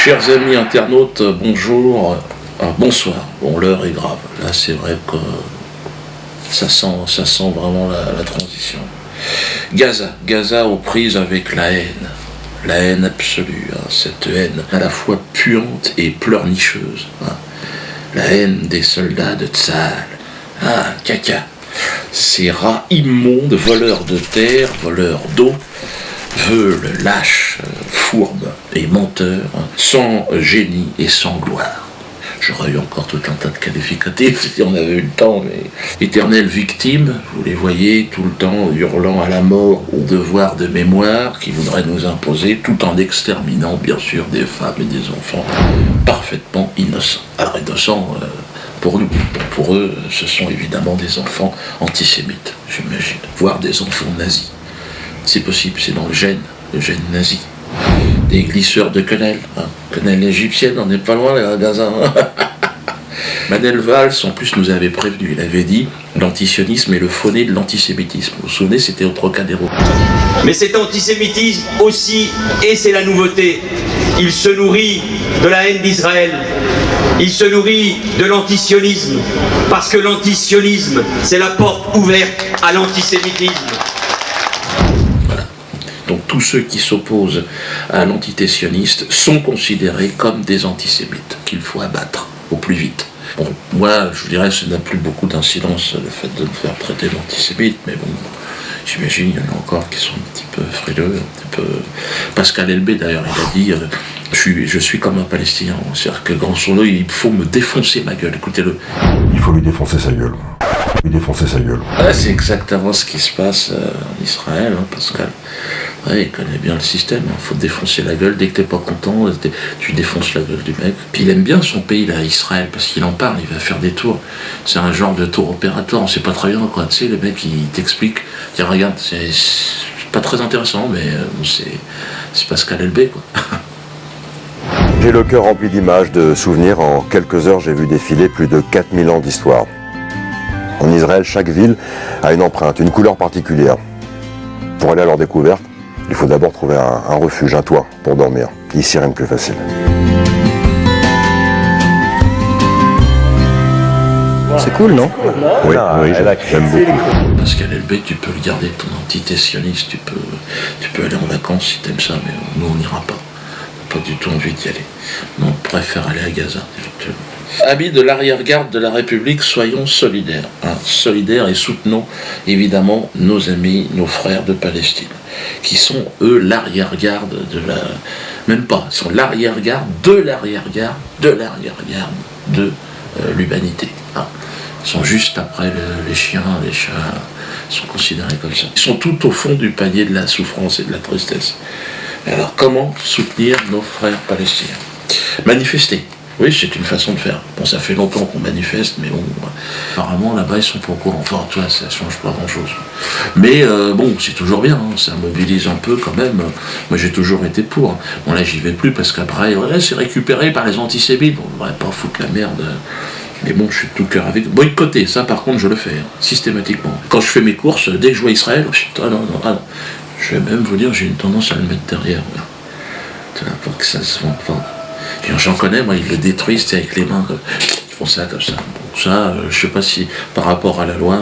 Chers amis internautes, bonjour, bonsoir. Bon, l'heure est grave. Là, c'est vrai que ça sent vraiment la transition. Gaza aux prises avec la haine absolue, hein, cette haine à la fois puante et pleurnicheuse. Hein. La haine des soldats de Tsahal. Ah, caca. Ces rats immondes, voleurs de terre, voleurs d'eau, veules, lâches, fourbes et menteurs, hein, sans génie et sans gloire. J'aurais eu encore tout un tas de qualificatifs si on avait eu le temps, mais éternelles victimes, vous les voyez tout le temps hurlant à la mort au devoir de mémoire qui voudrait nous imposer, tout en exterminant bien sûr des femmes et des enfants parfaitement innocents. Alors innocents pour nous, pour eux, ce sont évidemment des enfants antisémites, j'imagine, voire des enfants nazis. C'est possible, c'est dans le gène nazi. Des glisseurs de quenelle, hein. Quenelle égyptienne, on n'est pas loin là, Gaza. Manuel Valls, en plus, nous avait prévenu, il avait dit l'antisionisme est le fauné de l'antisémitisme. Vous vous souvenez, c'était au Trocadéro. Mais cet antisémitisme aussi, et c'est la nouveauté, il se nourrit de la haine d'Israël. Il se nourrit de l'antisionisme, parce que l'antisionisme, c'est la porte ouverte à l'antisémitisme. Donc tous ceux qui s'opposent à l'entité sioniste sont considérés comme des antisémites, qu'il faut abattre au plus vite. Bon, moi, je dirais que ça n'a plus beaucoup d'incidence, le fait de me faire traiter d'antisémite, mais bon, j'imagine qu'il y en a encore qui sont un petit peu frileux, un petit peu... Pascal Elbé, d'ailleurs, il a dit je suis comme un Palestinien, c'est-à-dire que grosso modo, il faut me défoncer ma gueule, écoutez-le. Il faut lui défoncer sa gueule. Lui défoncer sa gueule. Ah, c'est exactement ce qui se passe en Israël, hein, Pascal. Ouais, il connaît bien le système, il faut défoncer la gueule, dès que t'es pas content, tu défonces la gueule du mec. Puis il aime bien son pays, là, Israël, parce qu'il en parle, il va faire des tours. C'est un genre de tour opératoire, on sait pas très bien, quoi. Tu sais, les mecs, ils t'expliquent, ils disent, regarde, c'est pas très intéressant, mais c'est Pascal Elbé, quoi. J'ai le cœur rempli d'images, de souvenirs. En quelques heures, j'ai vu défiler plus de 4000 ans d'histoire. En Israël, chaque ville a une empreinte, une couleur particulière. Pour aller à leur découverte, il faut d'abord trouver un refuge, un toit pour dormir. Ici, rien de plus facile. C'est cool, non? Oui, j'aime beaucoup. Pascal Elbé, tu peux le garder, ton entité sioniste, tu peux aller en vacances si t'aimes ça, mais nous on n'ira pas. On n'a pas du tout envie d'y aller. Non, on préfère aller à Gaza, éventuellement. Amis de l'arrière-garde de la République, soyons solidaires. Hein, solidaires et soutenons évidemment nos amis, nos frères de Palestine, qui sont eux l'arrière-garde de la... Même pas, ils sont l'arrière-garde de l'arrière-garde de l'arrière-garde de l'humanité. Hein. Ils sont juste après les chiens, les chats, ils sont considérés comme ça. Ils sont tout au fond du panier de la souffrance et de la tristesse. Et alors comment soutenir nos frères palestiniens? Manifester. Oui, c'est une façon de faire. Bon, ça fait longtemps qu'on manifeste, mais bon, apparemment là-bas ils sont pas au courant. Enfin, toi, ça change pas grand-chose. Mais bon, c'est toujours bien, hein, ça mobilise un peu quand même. Moi, j'ai toujours été pour. Bon, là, j'y vais plus parce qu'après, ouais, c'est récupéré par les antisémites. Bon, on devrait pas foutre la merde. Mais bon, je suis de tout cœur avec. Boycotter, ça, par contre, je le fais, hein, systématiquement. Quand je fais mes courses, dès que je vois Israël, non. Je vais même vous dire, j'ai une tendance à le mettre derrière. Pour que ça se vende pas. J'en connais, moi, ils le détruisent avec les mains, ils font ça comme ça. Bon, ça, je sais pas si par rapport à la loi,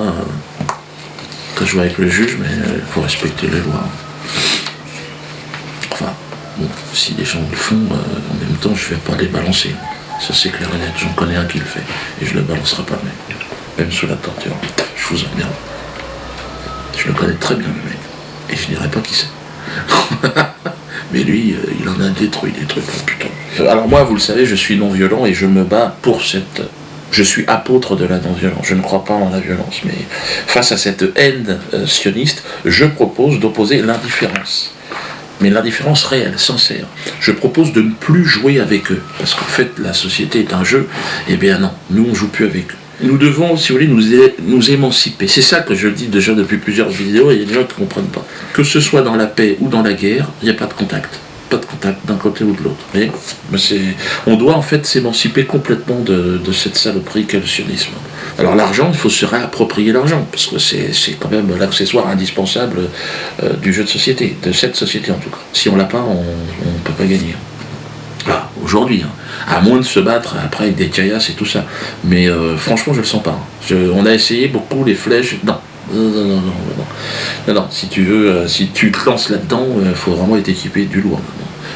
quand je joue avec le juge, mais il faut respecter les lois. Enfin, bon, si les gens le font, en même temps, je vais pas les balancer. Ça, c'est clair et net. J'en connais un qui le fait, et je le balancerai pas, même sous la torture. Je vous emmerde. Je le connais très bien, le mec, et je dirais pas qui c'est. Mais lui, il en a détruit des trucs, oh putain. Alors moi, vous le savez, je suis non-violent et je me bats pour cette... Je suis apôtre de la non-violence, je ne crois pas en la violence, mais face à cette haine sioniste, je propose d'opposer l'indifférence. Mais l'indifférence réelle, sincère. Je propose de ne plus jouer avec eux, parce qu'en fait, la société est un jeu, et bien non, nous on joue plus avec eux. Nous devons, si vous voulez, nous émanciper. C'est ça que je dis déjà depuis plusieurs vidéos, et il y a des gens qui ne comprennent pas. Que ce soit dans la paix ou dans la guerre, il n'y a pas de contact. Pas de contact d'un côté ou de l'autre. On doit en fait s'émanciper complètement de cette saloperie qu'est le sionisme. Alors l'argent, il faut se réapproprier l'argent, parce que c'est quand même l'accessoire indispensable du jeu de société, de cette société en tout cas. Si on l'a pas, on ne peut pas gagner. Ah, aujourd'hui, aujourd'hui, à moins de se battre après avec des caillasses et tout ça. Mais franchement, je le sens pas. On a essayé beaucoup les flèches. Non, si tu veux, si tu te lances là-dedans, il faut vraiment être équipé du lourd.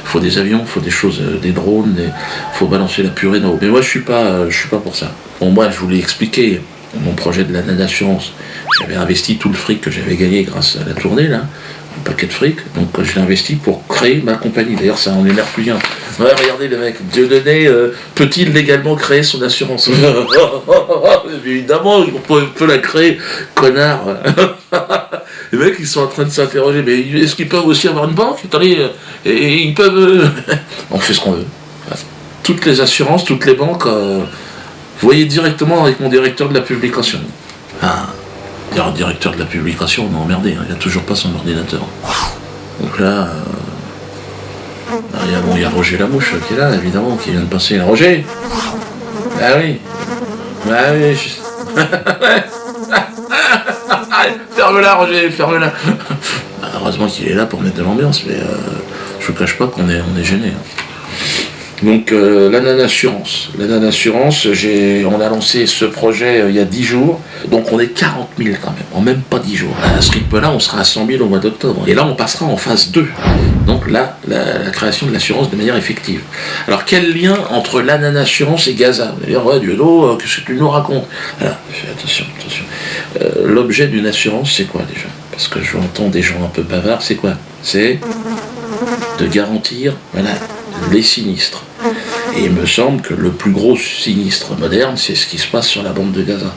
Il faut des avions, il faut des choses, des drones, il faut balancer la purée d'en haut. Mais moi, je suis pas pour ça. Bon, moi, je voulais expliquer mon projet de la assurance. J'avais investi tout le fric que j'avais gagné grâce à la tournée, là, un paquet de fric. Donc, je l'ai investi pour créer ma compagnie. D'ailleurs, ça en énerve plus bien. Ouais, regardez le mec, Dieudonné peut-il légalement créer son assurance? Évidemment, on peut la créer, connard. Les mecs, ils sont en train de s'interroger, mais est-ce qu'ils peuvent aussi avoir une banque? Attendez, et ils peuvent... On fait ce qu'on veut. Toutes les assurances, toutes les banques, vous voyez directement avec mon directeur de la publication. Le directeur de la publication, on a emmerdé, il n'a toujours pas son ordinateur. Donc là... il y a Roger Lamouche qui est là, évidemment, qui vient de passer. Roger! Ah oui! Ah oui! Ferme-la, Roger, ferme-la! Heureusement qu'il est là pour mettre de l'ambiance, mais je vous cache pas qu'on est gêné. Donc la assurance, on a lancé ce projet il y a 10 jours, donc on est 40 000 quand même, en même pas 10 jours. À ce rythme-là, on sera à 100 000 au mois d'octobre. Et là, on passera en phase 2. Donc là, la création de l'assurance de manière effective. Alors quel lien entre l'assurance et Gaza? Vous allez dire, ouais, Dieudo, qu'est-ce que tu nous racontes? Alors, attention. L'objet d'une assurance, c'est quoi déjà? Parce que je entends des gens un peu bavards, c'est quoi? C'est de garantir, les sinistres. Et il me semble que le plus gros sinistre moderne, c'est ce qui se passe sur la bande de Gaza.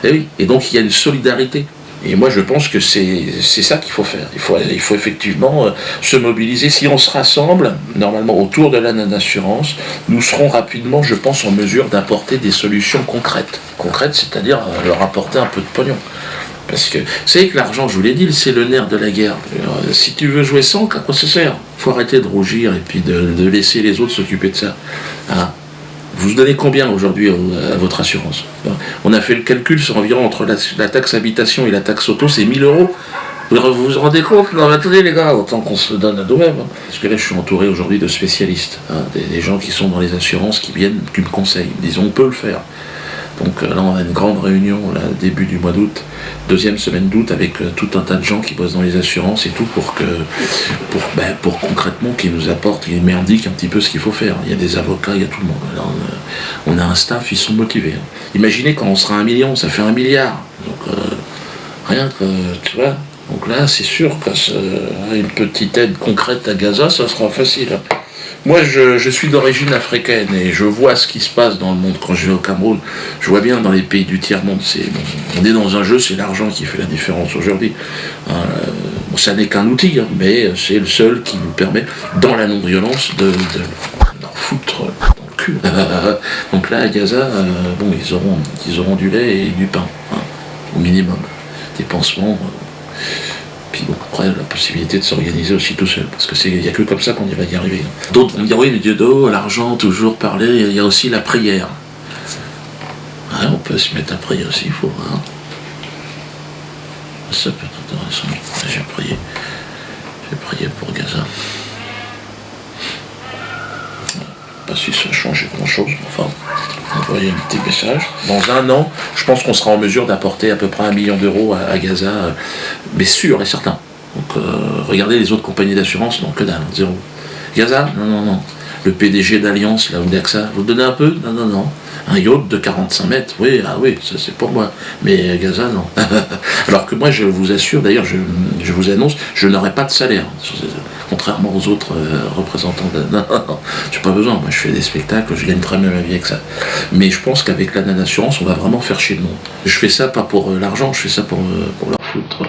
Et oui. Et donc il y a une solidarité. Et moi je pense que c'est ça qu'il faut faire. Il faut effectivement se mobiliser. Si on se rassemble, normalement autour de assurance, nous serons rapidement, je pense, en mesure d'apporter des solutions concrètes. Concrètes, c'est-à-dire leur apporter un peu de pognon. Parce que, vous savez que l'argent, je vous l'ai dit, c'est le nerf de la guerre. Si tu veux jouer sans, à quoi ça sert? Faut arrêter de rougir et puis de laisser les autres s'occuper de ça. Vous donnez combien aujourd'hui à votre assurance? On a fait le calcul sur environ entre la taxe habitation et la taxe auto, c'est 1 000 €. Vous vous rendez compte? Non, mais attendez les gars, autant qu'on se donne à nous-mêmes. Parce que là, je suis entouré aujourd'hui de spécialistes, des gens qui sont dans les assurances, qui me conseillent. Ils disent, on peut le faire. Donc là, on a une grande réunion, là, début du mois d'août, deuxième semaine d'août, avec tout un tas de gens qui bossent dans les assurances et tout, pour concrètement qu'ils nous apportent, qu'ils m'indiquent un petit peu ce qu'il faut faire. Il y a des avocats, il y a tout le monde. Alors, on a un staff, ils sont motivés. Imaginez quand on sera 1 million, ça fait 1 milliard. Donc rien que, tu vois. Donc là, c'est sûr qu'une petite aide concrète à Gaza, ça sera facile. Moi, je suis d'origine africaine et je vois ce qui se passe dans le monde. Quand je vais au Cameroun, je vois bien dans les pays du tiers-monde. On est dans un jeu, c'est l'argent qui fait la différence aujourd'hui. Ça n'est qu'un outil, mais c'est le seul qui nous permet, dans la non-violence, de leur foutre dans le cul. Donc là, à Gaza, ils auront du lait et du pain, au minimum. Des pansements. Puis bon, après, la possibilité de s'organiser aussi tout seul, parce qu'il n'y a que comme ça qu'on va y arriver. D'autres vont dire, oui, le Dieudo, l'argent, toujours parler, il y a aussi la prière. On peut se mettre à prier aussi, il faut. Ça peut être intéressant. J'ai prié pour Gaza. Pas si ça a changé grand-chose, enfin, envoyer un petit message. Dans 1 an, je pense qu'on sera en mesure d'apporter à peu près 1 million d'euros à Gaza, mais sûr et certain. Donc, regardez les autres compagnies d'assurance, non, que dalle, 0. Gaza, non. Le PDG d'Alliance, là, ou d'AXA, vous donnez un peu? Non. Un yacht de 45 mètres, oui, ça c'est pour moi. Mais Gaza, non. Alors que moi, je vous assure, d'ailleurs, je vous annonce, je n'aurai pas de salaire. Contrairement aux autres représentants Non, j'ai pas besoin. Moi, je fais des spectacles, je gagne très bien ma vie avec ça. Mais je pense qu'avec la assurance, on va vraiment faire chier le monde. Je fais ça pas pour l'argent, je fais ça pour leur foutre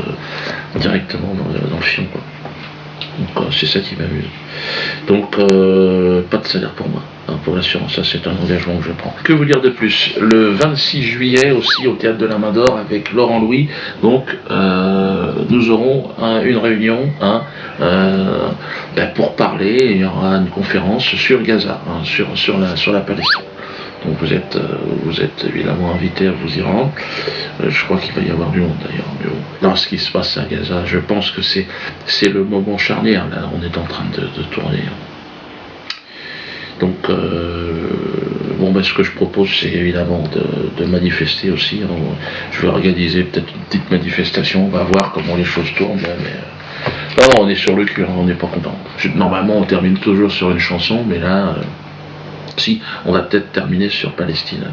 directement dans le fion, quoi. Donc c'est ça qui m'amuse. Donc pas de salaire pour moi, pour l'assurance, ça c'est un engagement que je prends. Que vous dire de plus? Le 26 juillet aussi au Théâtre de la Main d'Or avec Laurent Louis, donc nous aurons une réunion pour parler, il y aura une conférence sur Gaza, sur la Palestine. Donc vous êtes évidemment invité à vous y rendre. Je crois qu'il va y avoir du monde d'ailleurs. Mais bon, dans ce qui se passe à Gaza, je pense que c'est le moment charnière. Là, on est en train de tourner. Donc, bon, ben, ce que je propose, c'est évidemment de manifester aussi. Je vais organiser peut-être une petite manifestation, on va voir comment les choses tournent. Mais, non, on est sur le cul, hein, on n'est pas content. Normalement, on termine toujours sur une chanson, mais là, si, on va peut-être terminer sur Palestine.